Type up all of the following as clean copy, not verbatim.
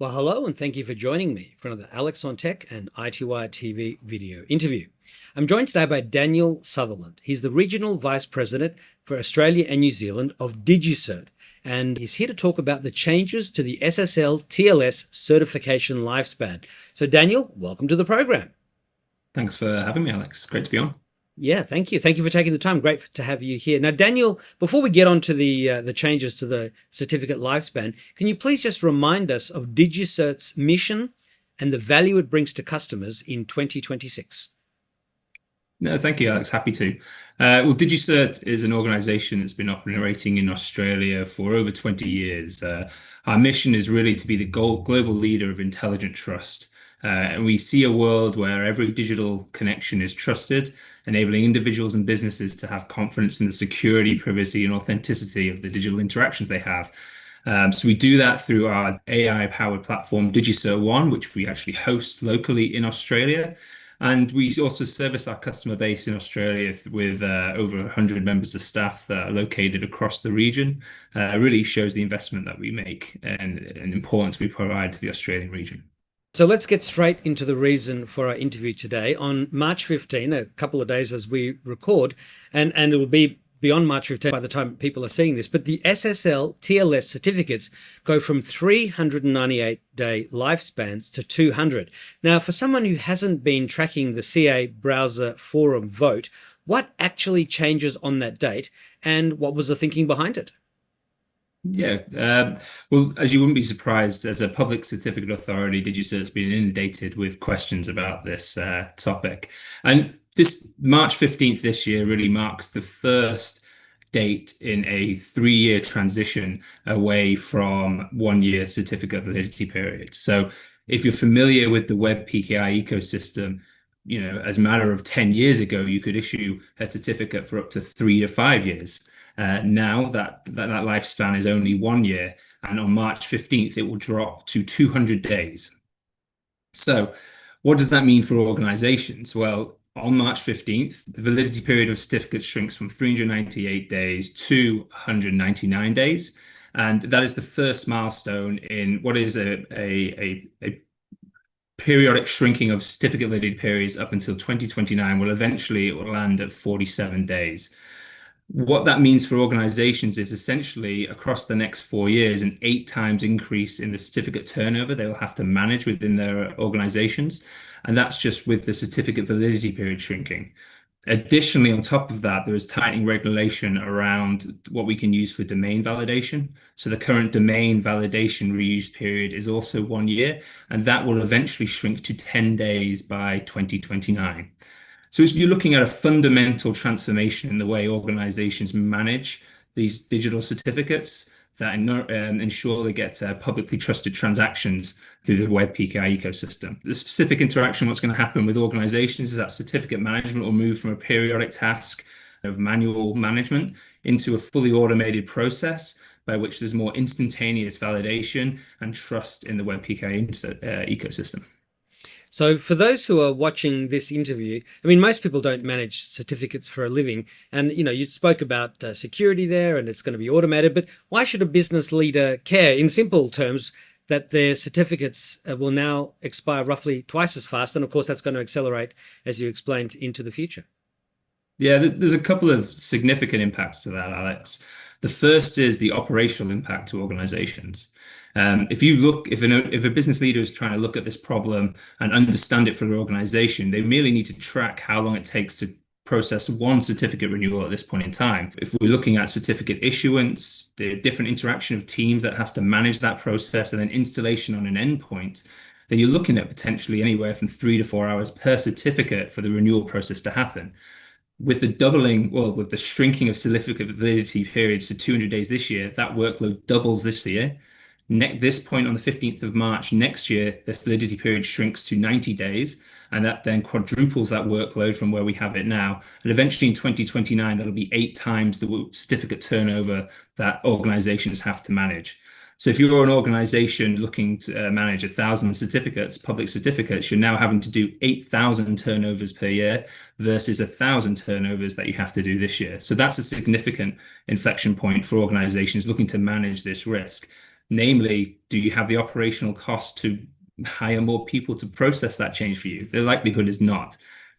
Well, hello, and thank you for joining me for another Alex on Tech and ITY TV video interview. I'm joined today by Daniel Sutherland. He's the Regional Vice President for Australia and New Zealand of DigiCert, and he's here to talk about the changes to the SSL TLS certification lifespan. So, Daniel, welcome to the program. Thanks for having me, Alex. Great to be on. Yeah, thank you. Thank you for taking the time. Great to have you here. Now, Daniel, before we get on to the changes to the certificate lifespan, can you please just remind us of DigiCert's mission and the value it brings to customers in 2026? No, thank you, Alex. Happy to. Well, DigiCert is an organization that's been operating in Australia for over 20 years. Our mission is really to be the global leader of intelligent trust. And we see a world where every digital connection is trusted, enabling individuals and businesses to have confidence in the security, privacy, and authenticity of the digital interactions they have. So we do that through our AI-powered platform, DigiCert One, which we actually host locally in Australia. And we also service our customer base in Australia with over 100 members of staff located across the region. Really shows the investment that we make and importance we provide to the Australian region. So let's get straight into the reason for our interview today. On March 15, a couple of days as we record, and it will be beyond March 15 by the time people are seeing this, but the SSL TLS certificates go from 398-day lifespans to 200. Now, for someone who hasn't been tracking the CA browser forum vote, what actually changes on that date, and what was the thinking behind it? Yeah, well, as you wouldn't be surprised, as a public certificate authority, DigiCert's been inundated with questions about this topic. And this March 15th this year really marks the first date in a 3-year transition away from 1-year certificate validity period. So if you're familiar with the web PKI ecosystem, as a matter of 10 years ago, you could issue a certificate for up to 3 to 5 years. Now that lifespan is only 1 year, and on March 15th, it will drop to 200 days. So what does that mean for organizations? Well, on March 15th, the validity period of certificates shrinks from 398 days to 199 days. And that is the first milestone in what is a periodic shrinking of certificate validity periods up until 2029. Well, eventually it will land at 47 days. What that means for organizations is essentially across the next 4 years, an 8 times increase in the certificate turnover they will have to manage within their organizations. And that's just with the certificate validity period shrinking. Additionally, on top of that, there is tightening regulation around what we can use for domain validation. So the current domain validation reuse period is also 1 year, and that will eventually shrink to 10 days by 2029. So you're looking at a fundamental transformation in the way organizations manage these digital certificates that ensure they get publicly trusted transactions through the web PKI ecosystem. The specific interaction, what's going to happen with organizations is that certificate management will move from a periodic task of manual management into a fully automated process by which there's more instantaneous validation and trust in the web PKI ecosystem. So for those who are watching this interview, I mean, most people don't manage certificates for a living. And, you spoke about security there and it's going to be automated. But why should a business leader care, in simple terms, that their certificates will now expire roughly twice as fast? And of course, that's going to accelerate, as you explained, into the future. Yeah, there's a couple of significant impacts to that, Alex. The first is the operational impact to organizations. If a business leader is trying to look at this problem and understand it for their organization, they merely need to track how long it takes to process one certificate renewal at this point in time. If we're looking at certificate issuance, the different interaction of teams that have to manage that process, and then installation on an endpoint, then you're looking at potentially anywhere from 3 to 4 hours per certificate for the renewal process to happen. With the shrinking of certificate validity periods to 200 days this year, that workload doubles this year. This point on the 15th of March next year, the validity period shrinks to 90 days, and that then quadruples that workload from where we have it now. And eventually in 2029, that'll be 8 times the certificate turnover that organizations have to manage. So if you're an organization looking to manage 1,000 certificates, public certificates, you're now having to do 8,000 turnovers per year versus 1,000 turnovers that you have to do this year. So that's a significant inflection point for organizations looking to manage this risk. Namely, do you have the operational cost to hire more people to process that change for you? The likelihood is not,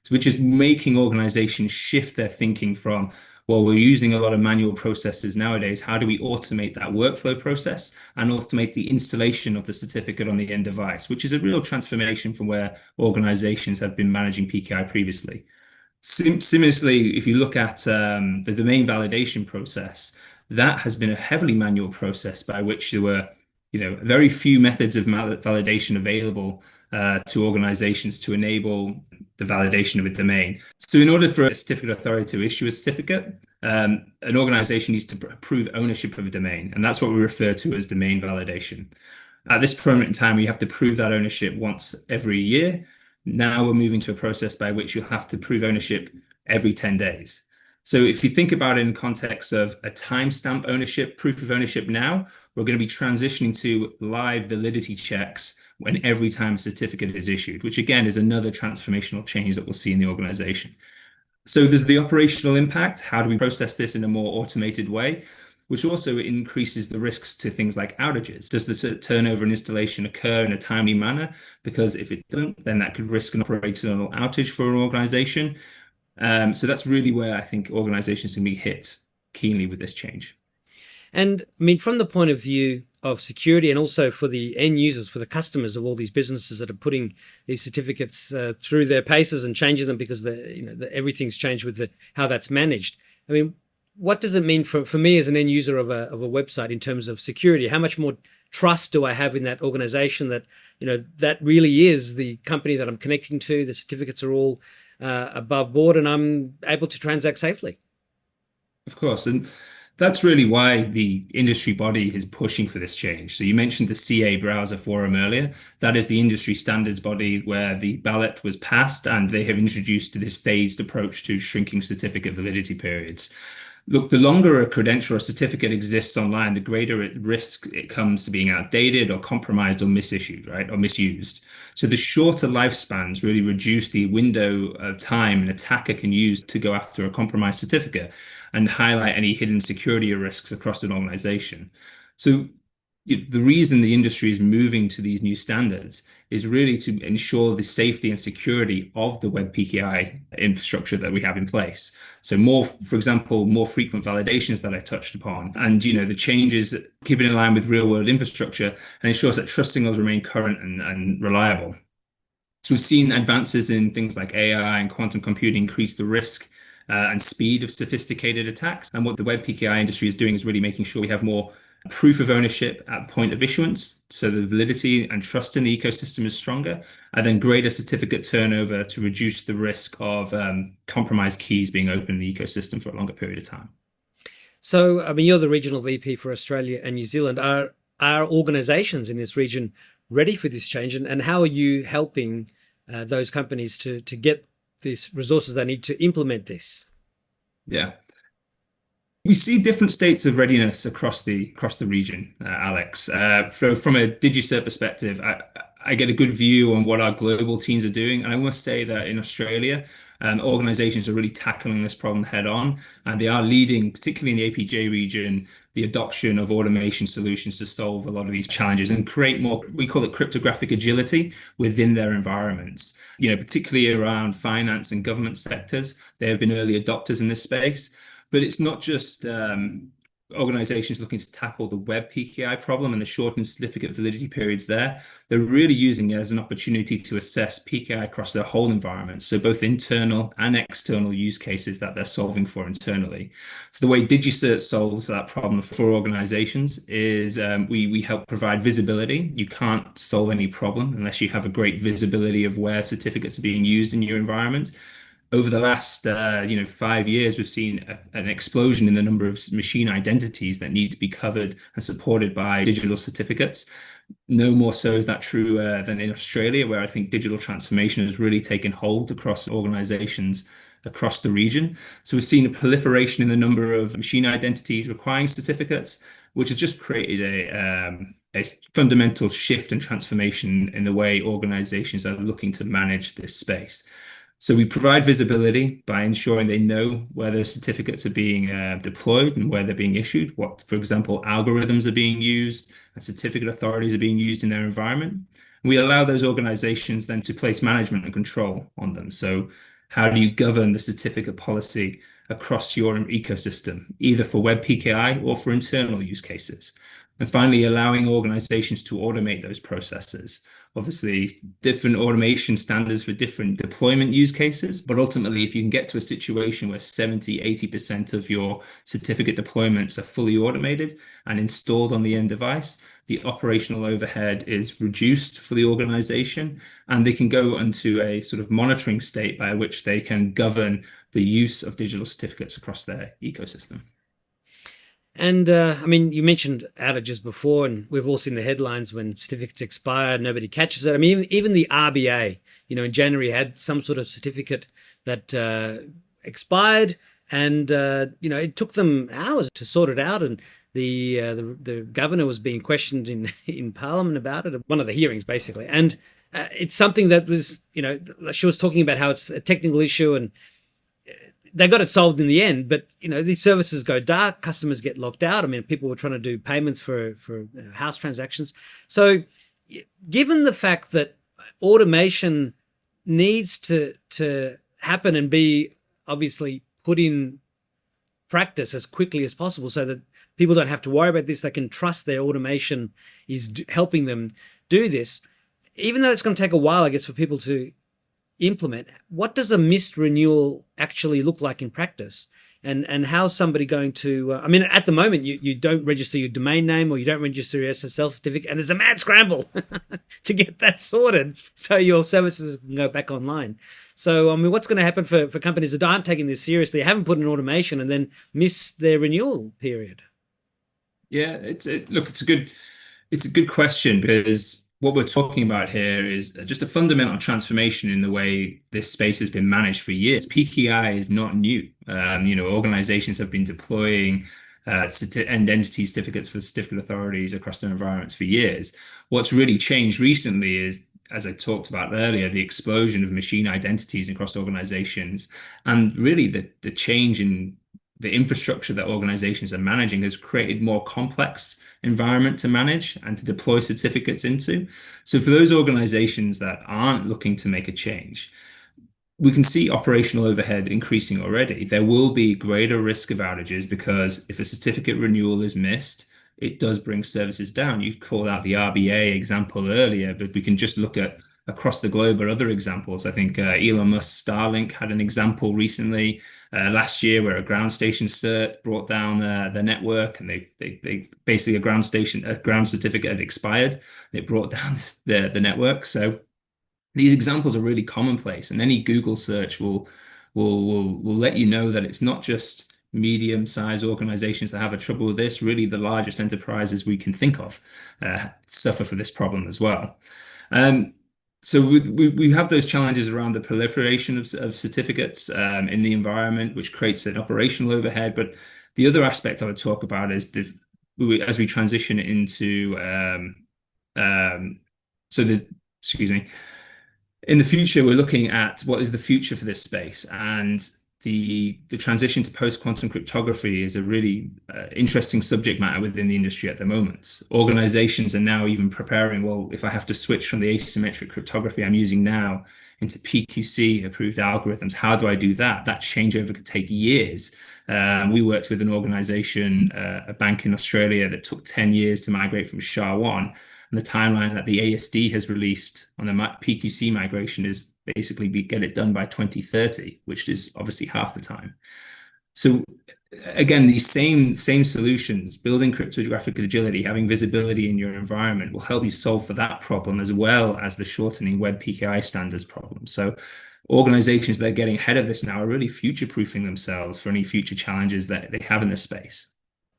which is making organizations shift their thinking from, well, we're using a lot of manual processes nowadays. How do we automate that workflow process and automate the installation of the certificate on the end device, which is a real transformation from where organizations have been managing PKI previously. Similarly, if you look at the domain validation process, that has been a heavily manual process by which there were, very few methods of validation available to organizations to enable the validation of a domain. So in order for a certificate authority to issue a certificate, an organization needs to prove ownership of a domain, and that's what we refer to as domain validation. At this moment in time, you have to prove that ownership once every year. Now we're moving to a process by which you'll have to prove ownership every 10 days. So if you think about it in context of a timestamp ownership, proof of ownership now, we're going to be transitioning to live validity checks when every time a certificate is issued, which again is another transformational change that we'll see in the organization. So there's the operational impact. How do we process this in a more automated way? Which also increases the risks to things like outages. Does the turnover and installation occur in a timely manner? Because if it doesn't, then that could risk an operational outage for an organization. So that's really where I think organizations can be hit keenly with this change. And I mean, from the point of view of security and also for the end users, for the customers of all these businesses that are putting these certificates through their paces and changing them because everything's changed with how that's managed. I mean, what does it mean for me as an end user of a website in terms of security? How much more trust do I have in that organization that, that really is the company that I'm connecting to? The certificates are all above board and I'm able to transact safely. Of course. And that's really why the industry body is pushing for this change. So you mentioned the CA browser forum earlier. That is the industry standards body where the ballot was passed, and they have introduced this phased approach to shrinking certificate validity periods. Look, the longer a credential or a certificate exists online, the greater risk it comes to being outdated or compromised or misissued, right, or misused. So the shorter lifespans really reduce the window of time an attacker can use to go after a compromised certificate and highlight any hidden security risks across an organization. So the reason the industry is moving to these new standards is really to ensure the safety and security of the web PKI infrastructure that we have in place. So more, for example, more frequent validations that I touched upon, and the changes keeping in line with real world infrastructure and ensures that trust signals remain current and reliable. So we've seen advances in things like AI and quantum computing increase the risk and speed of sophisticated attacks. And what the web PKI industry is doing is really making sure we have more proof of ownership at point of issuance, so the validity and trust in the ecosystem is stronger, and then greater certificate turnover to reduce the risk of compromised keys being open in the ecosystem for a longer period of time. So, I mean, you're the regional VP for Australia and New Zealand. Are organizations in this region ready for this change? And how are you helping those companies to get these resources they need to implement this? Yeah. We see different states of readiness across the region, Alex. So from a DigiCert perspective, I get a good view on what our global teams are doing. And I must say that in Australia, organizations are really tackling this problem head on. And they are leading, particularly in the APJ region, the adoption of automation solutions to solve a lot of these challenges and create more, we call it cryptographic agility within their environments. Particularly around finance and government sectors, they have been early adopters in this space. But it's not just organizations looking to tackle the web PKI problem and the shortened certificate validity periods there. They're really using it as an opportunity to assess PKI across their whole environment. So both internal and external use cases that they're solving for internally. So the way DigiCert solves that problem for organizations is we help provide visibility. You can't solve any problem unless you have a great visibility of where certificates are being used in your environment. Over the last 5 years, we've seen an explosion in the number of machine identities that need to be covered and supported by digital certificates. No more so is that true than in Australia, where I think digital transformation has really taken hold across organizations across the region. So we've seen a proliferation in the number of machine identities requiring certificates, which has just created a fundamental shift and transformation in the way organizations are looking to manage this space. So we provide visibility by ensuring they know where those certificates are being deployed and where they're being issued, what, for example, algorithms are being used and certificate authorities are being used in their environment. We allow those organizations then to place management and control on them. So how do you govern the certificate policy across your ecosystem, either for web PKI or for internal use cases? And finally, allowing organizations to automate those processes. Obviously, different automation standards for different deployment use cases, but ultimately, if you can get to a situation where 70, 80% of your certificate deployments are fully automated and installed on the end device, the operational overhead is reduced for the organization, and they can go into a sort of monitoring state by which they can govern the use of digital certificates across their ecosystem. And I mean, you mentioned outages before, and we've all seen the headlines when certificates expire, nobody catches it. I mean, even the RBA, in January had some sort of certificate that expired, and it took them hours to sort it out. And the governor was being questioned in Parliament about it, one of the hearings, basically. And it's something that was, she was talking about how it's a technical issue and they got it solved in the end, but these services go dark, customers get locked out. I mean, people were trying to do payments for house transactions. So, given the fact that automation needs to happen and be obviously put in practice as quickly as possible, so that people don't have to worry about this, they can trust their automation is helping them do this. Even though it's going to take a while, I guess, for people to implement, what does a missed renewal actually look like in practice, and how's somebody going to I mean, at the moment you don't register your domain name or you don't register your SSL certificate, and there's a mad scramble to get that sorted so your services can go back online. So I mean, what's going to happen for companies that aren't taking this seriously, haven't put in automation, and then miss their renewal period? Yeah, it's a good question, because what we're talking about here is just a fundamental transformation in the way this space has been managed for years. PKI is not new. Organizations have been deploying end entity certificates for certificate authorities across their environments for years. What's really changed recently is, as I talked about earlier, the explosion of machine identities across organizations, and really the change in the infrastructure that organizations are managing has created more complex environment to manage and to deploy certificates into. So for those organizations that aren't looking to make a change, we can see operational overhead increasing already. There will be greater risk of outages, because if a certificate renewal is missed, it does bring services down. You called out the RBA example earlier, but we can just look at across the globe or other examples. I think Elon Musk's Starlink had an example recently last year where a ground station cert brought down the network, and they basically a ground certificate had expired. It brought down the network. So these examples are really commonplace, and any Google search will let you know that it's not just medium-sized organizations that have a trouble with this. Really, the largest enterprises we can think of suffer for this problem as well. So we have those challenges around the proliferation of certificates in the environment, which creates an operational overhead. But the other aspect I would talk about is as we transition into in the future, we're looking at what is the future for this space, and the transition to post-quantum cryptography is a really interesting subject matter within the industry at the moment. Organizations are now even preparing, well, if I have to switch from the asymmetric cryptography I'm using now into PQC approved algorithms, how do I do that? That changeover could take years. We worked with an organization, a bank in Australia, that took 10 years to migrate from SHA-1. And the timeline that the ASD has released on the PQC migration is basically get it done by 2030, which is obviously half the time. So again, these same solutions, building cryptographic agility, having visibility in your environment, will help you solve for that problem, as well as the shortening web PKI standards problem. So organizations that are getting ahead of this now are really future-proofing themselves for any future challenges that they have in this space.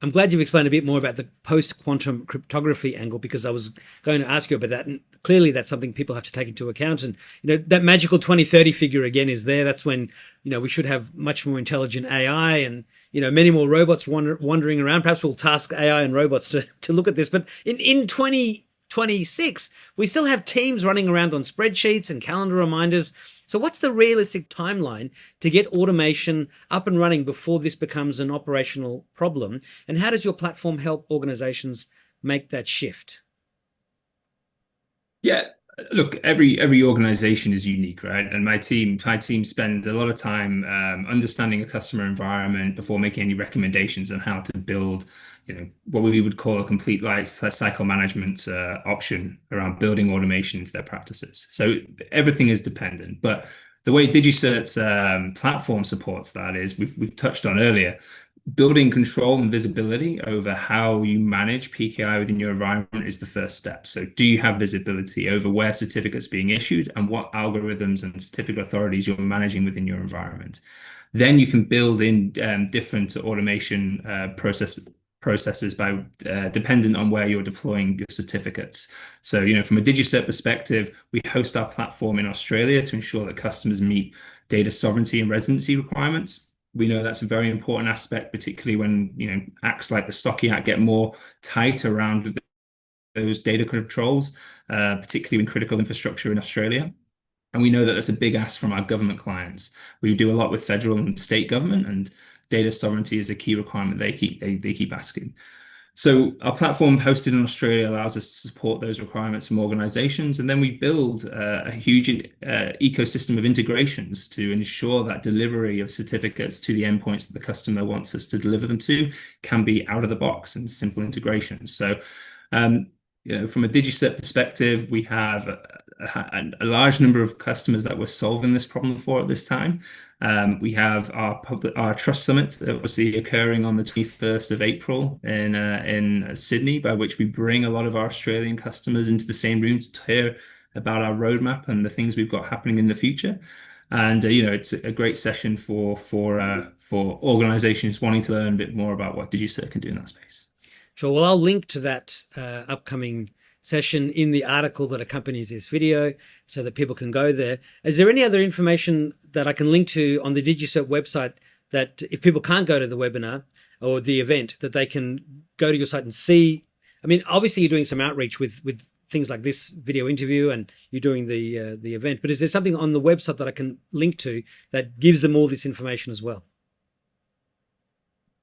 I'm glad you've explained a bit more about the post-quantum cryptography angle, because I was going to ask you about that. And clearly that's something people have to take into account. And, that magical 2030 figure again is there. That's when, we should have much more intelligent AI and, many more robots wandering around. Perhaps we'll task AI and robots to look at this. But in 2026, we still have teams running around on spreadsheets and calendar reminders. So what's the realistic timeline to get automation up and running before this becomes an operational problem? And how does your platform help organizations make that shift? Yeah, look, every organization is unique, right? And my team spend a lot of time understanding a customer environment before making any recommendations on how to build, what we would call a complete life cycle management option around building automation into their practices. So everything is dependent, but the way DigiCert's platform supports that is we've touched on earlier. Building control and visibility over how you manage PKI within your environment is the first step. So do you have visibility over where certificates are being issued and what algorithms and certificate authorities you're managing within your environment? Then you can build in different automation processes by dependent on where you're deploying your certificates. So, from a DigiCert perspective, we host our platform in Australia to ensure that customers meet data sovereignty and residency requirements. We know that's a very important aspect, particularly when, acts like the SOCI Act get more tight around those data controls, particularly in critical infrastructure in Australia. And we know that that's a big ask from our government clients. We do a lot with federal and state government, and data sovereignty is a key requirement they keep asking. So our platform hosted in Australia allows us to support those requirements from organizations, and then we build a huge ecosystem of integrations to ensure that delivery of certificates to the endpoints that the customer wants us to deliver them to can be out of the box and simple integrations. So, from a DigiCert perspective, we have a large number of customers that we're solving this problem for at this time. We have our Trust Summit, obviously occurring on the 21st of April in Sydney, by which we bring a lot of our Australian customers into the same room to hear about our roadmap and the things we've got happening in the future. And it's a great session for organizations wanting to learn a bit more about what DigiCert can do in that space. Sure. Well, I'll link to that upcoming session in the article that accompanies this video so that people can go there. Is there any other information that I can link to on the DigiCert website that if people can't go to the webinar or the event, that they can go to your site and see? I mean, obviously you're doing some outreach with things like this video interview and you're doing the event, but is there something on the website that I can link to that gives them all this information as well?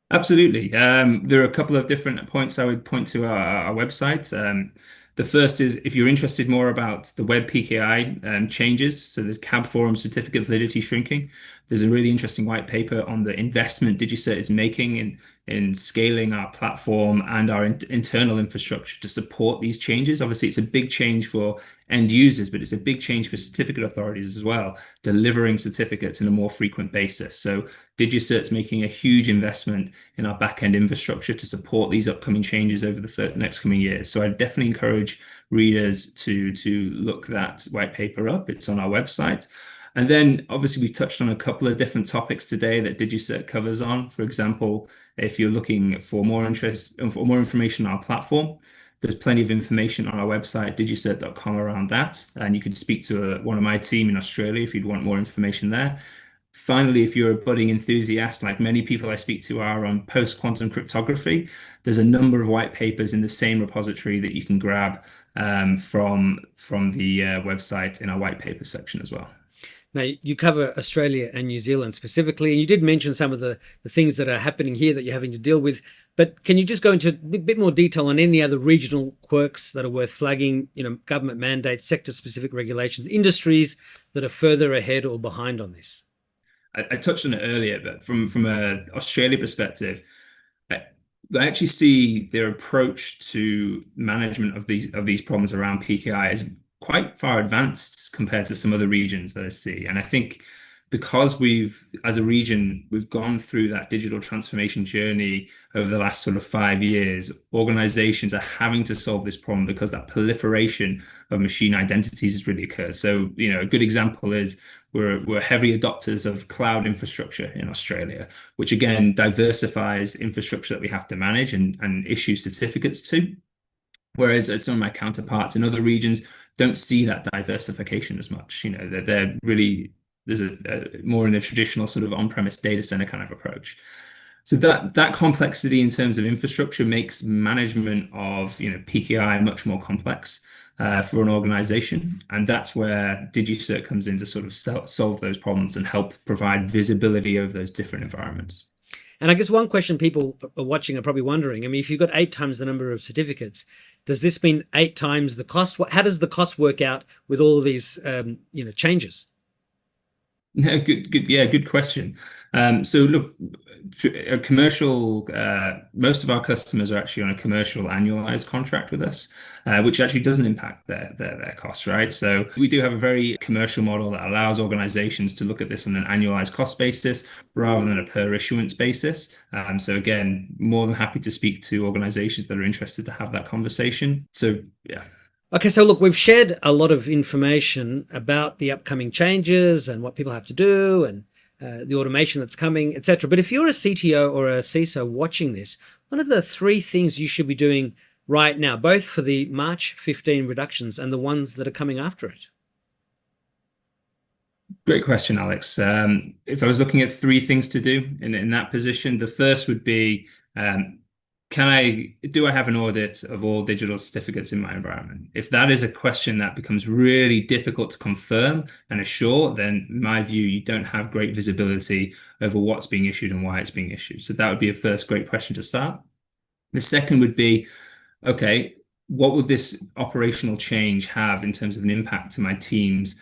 Absolutely. There are a couple of different points I would point to our website. The first is if you're interested more about the web PKI changes, so there's CAB Forum certificate validity shrinking. There's a really interesting white paper on the investment DigiCert is making in scaling our platform and our internal infrastructure to support these changes. Obviously, it's a big change for end users, but it's a big change for certificate authorities as well, delivering certificates on a more frequent basis. So DigiCert's making a huge investment in our back-end infrastructure to support these upcoming changes over the next coming years. So I definitely encourage readers to look that white paper up. It's on our website. And then obviously we've touched on a couple of different topics today that DigiCert covers on. For example, if you're looking for more information on our platform, there's plenty of information on our website, digicert.com, around that. And you can speak to one of my team in Australia if you'd want more information there. Finally, if you're a budding enthusiast, like many people I speak to are on post-quantum cryptography, there's a number of white papers in the same repository that you can grab from the website in our white paper section as well. Now, you cover Australia and New Zealand specifically, and you did mention some of the things that are happening here that you're having to deal with. But can you just go into a bit more detail on any other regional quirks that are worth flagging, government mandates, sector-specific regulations, industries that are further ahead or behind on this? I touched on it earlier, but from an Australia perspective, I actually see their approach to management of these problems around PKI as quite far advanced compared to some other regions that I see. And I think because as a region, we've gone through that digital transformation journey over the last sort of 5 years, organizations are having to solve this problem because that proliferation of machine identities has really occurred. So, a good example is we're heavy adopters of cloud infrastructure in Australia, which again diversifies infrastructure that we have to manage and issue certificates to. Whereas some of my counterparts in other regions don't see that diversification as much. They're really, there's a more in the traditional sort of on-premise data center kind of approach. So that complexity in terms of infrastructure makes management of PKI much more complex. for an organization. And that's where DigiCert comes in to sort of solve those problems and help provide visibility over those different environments. And I guess one question people are watching are probably wondering, I mean, if you've got 8 times the number of certificates, does this mean 8 times the cost? How does the cost work out with all of these, changes? No, good question. So look, a commercial, most of our customers are actually on a commercial annualized contract with us, which actually doesn't impact their costs, right? So we do have a very commercial model that allows organizations to look at this on an annualized cost basis rather than a per issuance basis. So again, more than happy to speak to organizations that are interested to have that conversation. So yeah. Okay, so look, we've shared a lot of information about the upcoming changes and what people have to do and the automation that's coming, etc. But if you're a CTO or a CISO watching this, what are the 3 things you should be doing right now, both for the March 15 reductions and the ones that are coming after it? Great question, Alex. If I was looking at 3 things to do in that position, the first would be do I have an audit of all digital certificates in my environment? If that is a question that becomes really difficult to confirm and assure, then in my view, you don't have great visibility over what's being issued and why it's being issued. So that would be a first great question to start. The second would be, okay, what would this operational change have in terms of an impact to my team's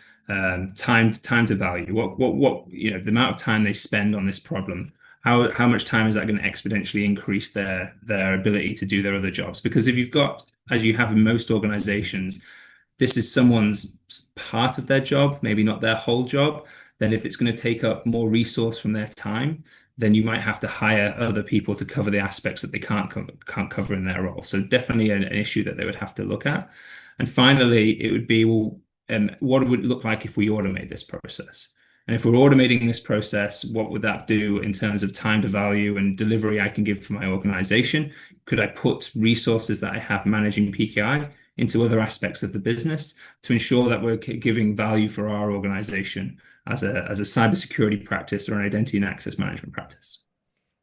time to value? What the amount of time they spend on this problem? How much time is that going to exponentially increase their ability to do their other jobs? Because if you've got, as you have in most organizations, this is someone's part of their job, maybe not their whole job, then if it's going to take up more resource from their time, then you might have to hire other people to cover the aspects that they can't cover in their role. So definitely an issue that they would have to look at. And finally, it would be, well, what would it look like if we automate this process? And if we're automating this process, what would that do in terms of time to value and delivery I can give for my organization? Could I put resources that I have managing PKI into other aspects of the business to ensure that we're giving value for our organization as a cybersecurity practice or an identity and access management practice?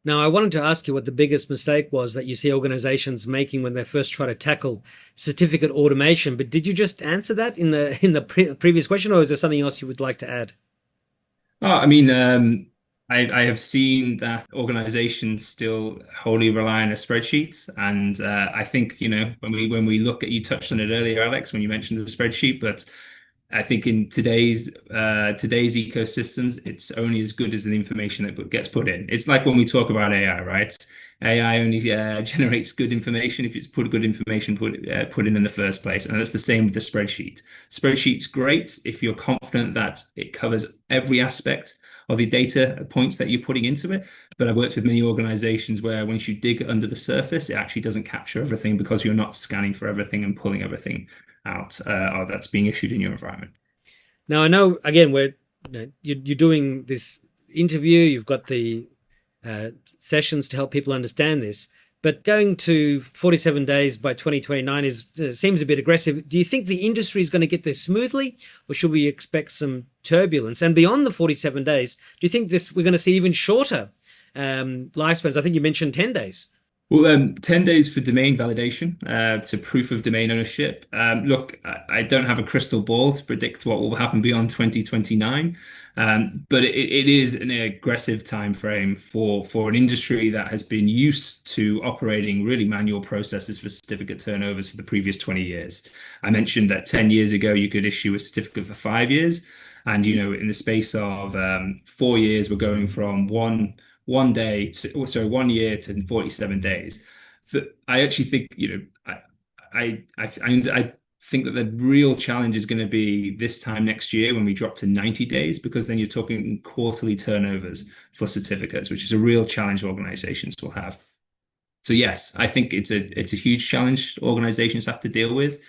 Now, I wanted to ask you what the biggest mistake was that you see organizations making when they first try to tackle certificate automation. But did you just answer that in the previous question, or is there something else you would like to add? Oh, I mean, I have seen that organizations still wholly rely on a spreadsheet, and I think when we look at, you touched on it earlier, Alex, when you mentioned the spreadsheet, but I think in today's ecosystems, it's only as good as the information that gets put in. It's like when we talk about AI, right? AI only generates good information if it's put good information put in the first place, and that's the same with the spreadsheet. Spreadsheet's great if you're confident that it covers every aspect of the data points that you're putting into it. But I've worked with many organizations where once you dig under the surface, it actually doesn't capture everything because you're not scanning for everything and pulling everything out that's being issued in your environment. Now, I know, again, you're doing this interview, you've got the sessions to help people understand this, but going to 47 days by 2029 seems a bit aggressive. Do you think the industry is going to get there smoothly, or should we expect some turbulence? And beyond the 47 days, do you think we're going to see even shorter lifespans? I think you mentioned 10 days. Well, 10 days for domain validation, to proof of domain ownership. Look, I don't have a crystal ball to predict what will happen beyond 2029, but it is an aggressive time frame for an industry that has been used to operating really manual processes for certificate turnovers for the previous 20 years. I mentioned that 10 years ago, you could issue a certificate for 5 years. And, in the space of 4 years, we're going from one year to 47 days. I actually think, I think that the real challenge is going to be this time next year when we drop to 90 days, because then you're talking quarterly turnovers for certificates, which is a real challenge organizations will have. So yes, I think it's a huge challenge organizations have to deal with.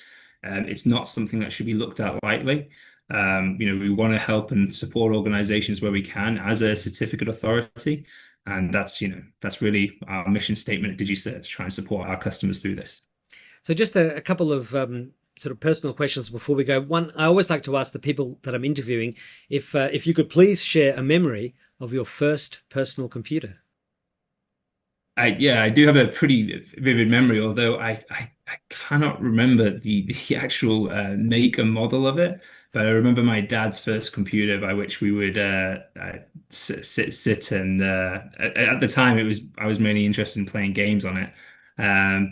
It's not something that should be looked at lightly. We want to help and support organizations where we can as a certificate authority. And that's really our mission statement at DigiCert, to try and support our customers through this. So just a couple of sort of personal questions before we go. One, I always like to ask the people that I'm interviewing if you could please share a memory of your first personal computer. I do have a pretty vivid memory, although I cannot remember the actual make and model of it. But I remember my dad's first computer by which we would sit and at the time I was mainly interested in playing games on it.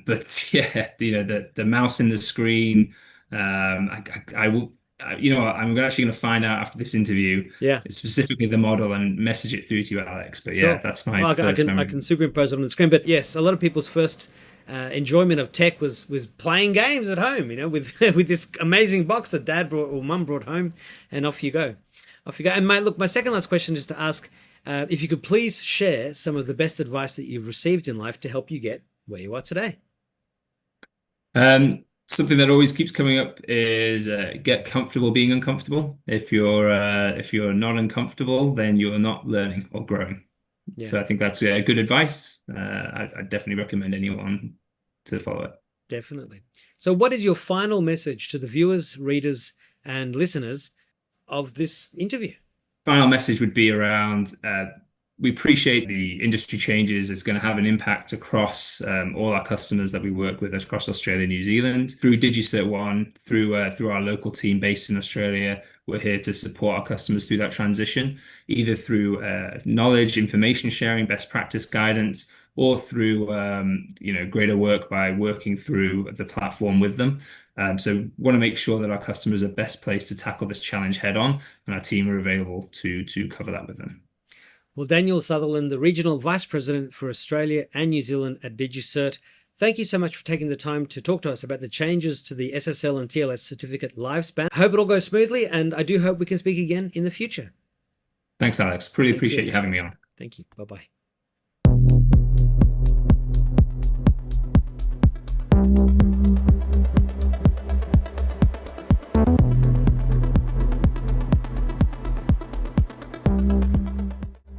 But yeah, the mouse in the screen. I will. You know what? I'm actually going to find out after this interview Yeah. specifically the model and message it through to you, Alex. But yeah, Sure. that's my Well, first I memory. can superimpose it on the screen. But yes, a lot of people's first enjoyment of tech was playing games at home. With with this amazing box that Dad brought or Mum brought home, and off you go, off you go. And my second last question is to ask if you could please share some of the best advice that you've received in life to help you get where you are today. Something that always keeps coming up is get comfortable being uncomfortable. If you're not uncomfortable, then you're not learning or growing. Yeah, So I think that's good advice. I definitely recommend anyone to follow it. definitely. So, what is your final message to the viewers, readers, and listeners of this interview? Final message would be around we appreciate the industry changes. It's going to have an impact across all our customers that we work with across Australia and New Zealand. Through DigiCert One, through our local team based in Australia, we're here to support our customers through that transition, either through knowledge, information sharing, best practice guidance, or through greater work by working through the platform with them. So we want to make sure that our customers are best placed to tackle this challenge head on, and our team are available to cover that with them. Well, Daniel Sutherland, the Regional Vice President for Australia and New Zealand at DigiCert, thank you so much for taking the time to talk to us about the changes to the SSL and TLS certificate lifespan. I hope it all goes smoothly, and I do hope we can speak again in the future. Thanks, Alex. Really appreciate you having me on. Thank you. Bye-bye.